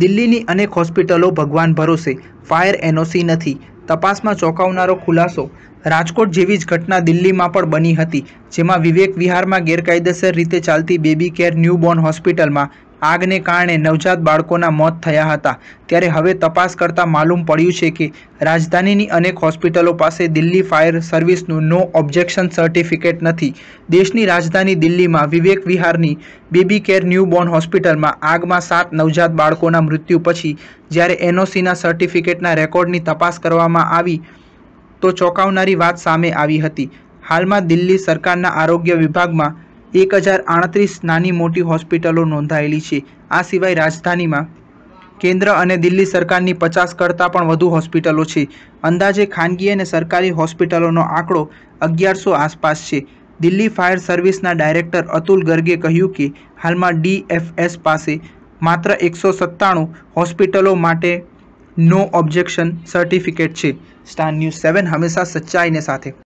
દિલ્હીની અનેક હોસ્પિટલો ભગવાન ભરોસે, ફાયર એનઓસી નથી. તપાસમાં ચોંકાવનારો ખુલાસો. રાજકોટ જેવી જ ઘટના દિલ્હીમાં પણ બની હતી, જેમાં વિવેક વિહારમાં ગેરકાયદેસર રીતે ચાલતી બેબી કેર ન્યૂબોર્ન હોસ્પિટલમાં આગને કારણે નવજાત બાળકોના મોત થયા હતા. ત્યારે હવે તપાસ કરતાં માલુમ પડ્યું છે કે રાજધાનીની અનેક હોસ્પિટલો પાસે દિલ્હી ફાયર સર્વિસનું નો ઓબ્જેક્શન સર્ટિફિકેટ નથી. દેશની રાજધાની દિલ્હીમાં વિવેક વિહારની બેબી કેર ન્યૂબોર્ન હોસ્પિટલમાં આગમાં 7 નવજાત બાળકોના મૃત્યુ પછી જ્યારે એનઓસીના સર્ટિફિકેટના રેકોર્ડની તપાસ કરવામાં આવી તો ચોંકાવનારી વાત સામે આવી હતી. હાલમાં દિલ્હી સરકારના આરોગ્ય વિભાગમાં 1038 નાની મોટી હોસ્પિટલો નોંધાયેલી છે. આ સિવાય રાજધાનીમાં કેન્દ્ર અને દિલ્હી સરકારની 50 કરતાં પણ વધુ હોસ્પિટલો છે. અંદાજે ખાનગી અને સરકારી હોસ્પિટલોનો આંકડો 1100 આસપાસ છે. દિલ્હી ફાયર સર્વિસના ડાયરેક્ટર અતુલ ગર્ગે કહ્યું કે હાલમાં ડીએફએસ પાસે માત્ર 197 હોસ્પિટલો માટે નો ઓબ્જેક્શન સર્ટિફિકેટ છે. સ્ટાર ન્યૂઝ 7 હંમેશા સચ્ચાઈને સાથે.